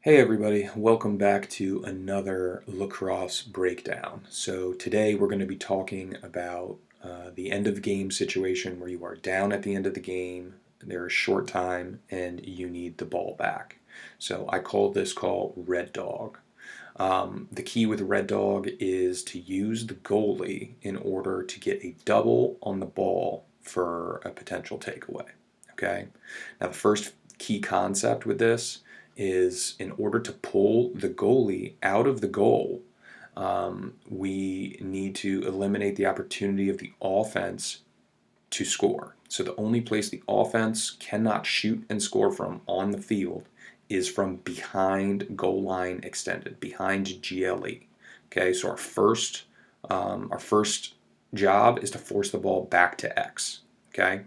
Hey everybody, welcome back to another lacrosse breakdown. So today we're going to be talking about the end of game situation where you are down at the end of the game, there is short time, and you need the ball back. So I call this call Red Dog. The key with Red Dog is to use the goalie in order to get a double on the ball for a potential takeaway. Okay? Now, the first key concept with this is in order to pull the goalie out of the goal, we need to eliminate the opportunity of the offense to score. So the only place the offense cannot shoot and score from on the field is from behind goal line extended, behind GLE. Okay, so our first job is to force the ball back to X. Okay,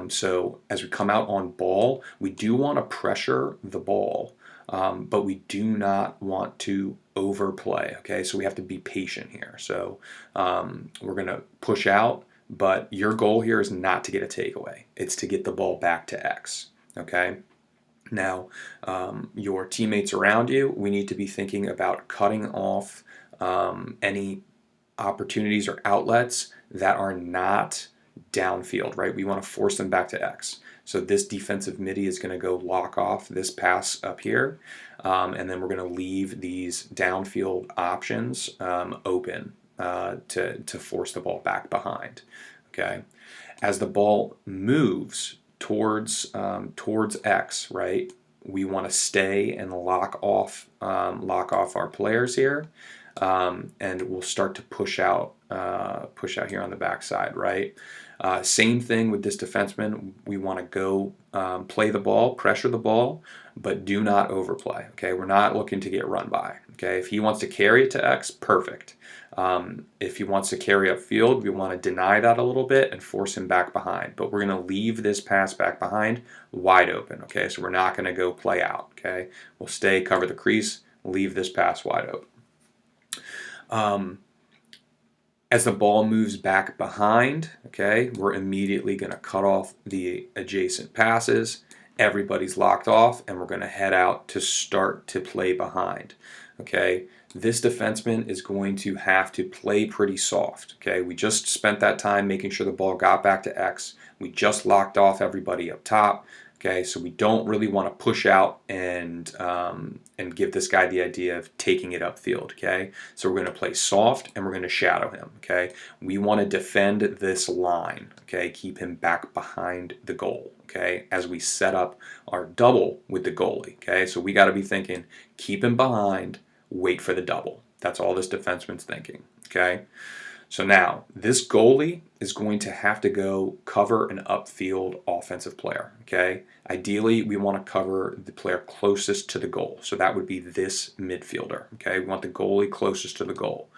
so as we come out on ball, we do want to pressure the ball, but we do not want to overplay. Okay, so we have to be patient here. So we're going to push out, but your goal here is not to get a takeaway. It's to get the ball back to X. Okay. Now, your teammates around you, we need to be thinking about cutting off any opportunities or outlets that are not downfield, right? We want to force them back to X. So this defensive midi is going to go lock off this pass up here, and then we're going to leave these downfield options open to force the ball back behind. Okay, as the ball moves towards X, right? We want to stay and lock off our players here, and we'll start to push out here on the backside, right? Same thing with this defenseman. We want to go play the ball, pressure the ball, but do not overplay. Okay, we're not looking to get run by. Okay, if he wants to carry it to X, perfect. If he wants to carry upfield, we want to deny that a little bit and force him back behind. But we're going to leave this pass back behind wide open. Okay, so we're not going to go play out. Okay, we'll stay, cover the crease, leave this pass wide open. As the ball moves back behind, okay, we're immediately going to cut off the adjacent passes. Everybody's locked off, and we're going to head out to start to play behind. Okay, this defenseman is going to have to play pretty soft. Okay, we just spent that time making sure the ball got back to X. We just locked off everybody up top. Okay, so we don't really want to push out and give this guy the idea of taking it upfield. Okay, so we're going to play soft and we're going to shadow him. Okay, we want to defend this line. Okay, keep him back behind the goal. Okay, as we set up our double with the goalie. Okay, so we got to be thinking, keep him behind, wait for the double. That's all this defenseman's thinking. Okay. So now, this goalie is going to have to go cover an upfield offensive player, okay? Ideally, we want to cover the player closest to the goal. So that would be this midfielder, okay? We want the goalie closest to the goal.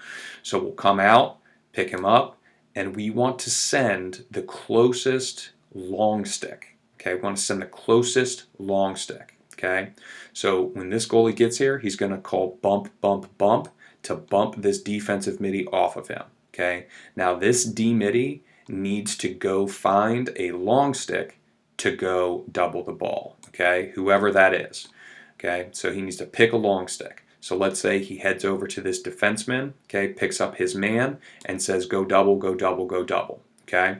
So we'll come out, pick him up, and we want to send the closest long stick, okay? We want to send the closest long stick, okay? So when this goalie gets here, he's going to call bump, bump, bump to bump this defensive midi off of him. Okay, now this D midi needs to go find a long stick to go double the ball. Okay, whoever that is. Okay, so he needs to pick a long stick. So let's say he heads over to this defenseman, okay, picks up his man and says, go double, go double, go double. Okay,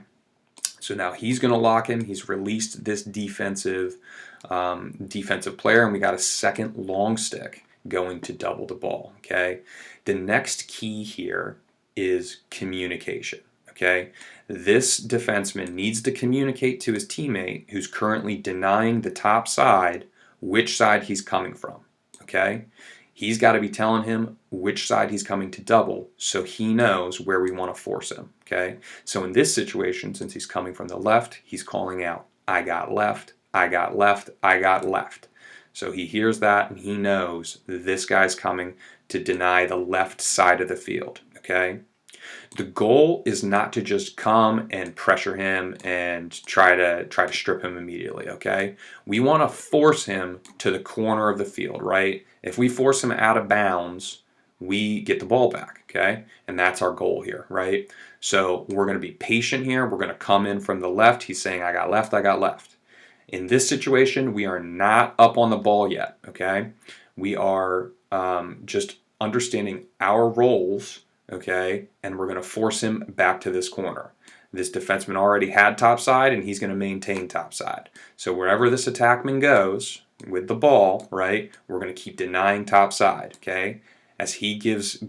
so now he's going to lock him. He's released this defensive player, and we got a second long stick going to double the ball. Okay, the next key here is communication. Okay, this defenseman needs to communicate to his teammate who's currently denying the top side which side he's coming from. Okay, he's got to be telling him which side he's coming to double so he knows where we want to force him. Okay, so in this situation, since he's coming from the left, he's calling out, I got left, I got left, I got left. So he hears that and he knows this guy's coming to deny the left side of the field. Okay, the goal is not to just come and pressure him and try to strip him immediately. Okay, we want to force him to the corner of the field. Right, if we force him out of bounds, we get the ball back. Okay, and that's our goal here. Right, so we're going to be patient here. We're going to come in from the left. He's saying I got left, I got left. In this situation, we are not up on the ball yet, okay? We are just understanding our roles, okay? And we're going to force him back to this corner. This defenseman already had topside, and he's going to maintain topside. So wherever this attackman goes with the ball, right, we're going to keep denying topside, okay? As he gives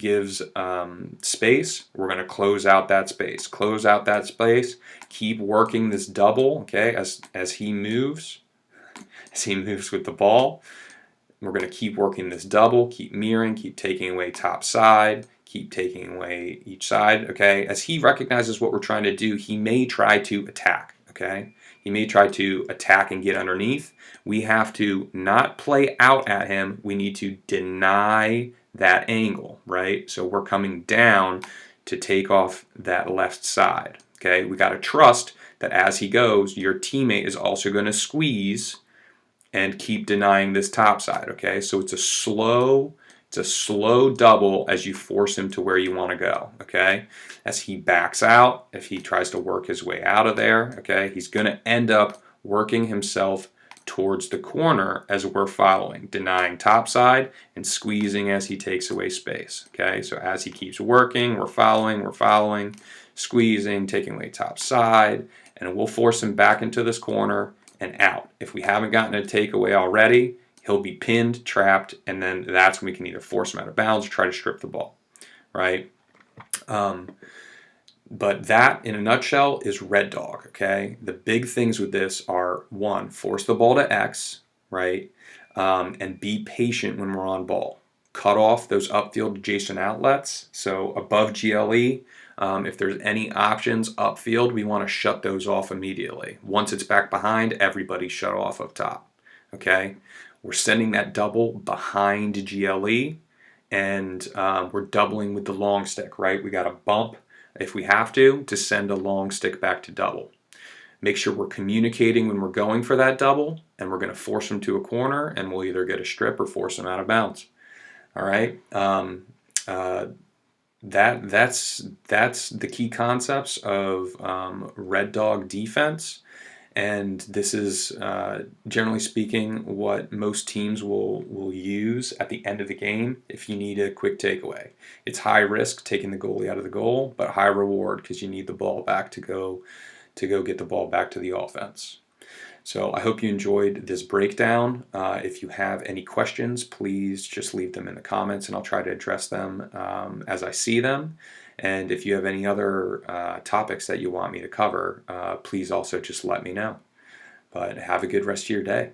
space, we're going to close out that space. Close out that space. Keep working this double, okay? As he moves with the ball, we're going to keep working this double. Keep mirroring. Keep taking away top side. Keep taking away each side, okay? As he recognizes what we're trying to do, he may try to attack, okay? He may try to attack and get underneath. We have to not play out at him. We need to deny that angle, right? So we're coming down to take off that left side, okay? We got to trust that as he goes, your teammate is also going to squeeze and keep denying this top side, okay? So it's a slow double as you force him to where you want to go, okay? As he backs out, if he tries to work his way out of there, okay, he's going to end up working himself towards the corner as we're following, denying topside and squeezing as he takes away space, okay? So as he keeps working, we're following, squeezing, taking away topside, and we'll force him back into this corner and out. If we haven't gotten a takeaway already, he'll be pinned, trapped, and then that's when we can either force him out of bounds or try to strip the ball, right? But that, in a nutshell, is red dog, okay? The big things with this are, one, force the ball to X, right? And be patient when we're on ball. Cut off those upfield adjacent outlets. So above GLE, if there's any options upfield, we want to shut those off immediately. Once it's back behind, everybody shut off up top, okay? We're sending that double behind GLE, and we're doubling with the long stick, right? We got to bump if we have to send a long stick back to double. Make sure we're communicating when we're going for that double, and we're going to force them to a corner, and we'll either get a strip or force them out of bounds. All right. That's the key concepts of red dog defense. And this is, generally speaking, what most teams will use at the end of the game if you need a quick takeaway. It's high risk taking the goalie out of the goal, but high reward because you need the ball back to go get the ball back to the offense. So I hope you enjoyed this breakdown. If you have any questions, please just leave them in the comments, and I'll try to address them as I see them. And if you have any other topics that you want me to cover, please also just let me know. But have a good rest of your day.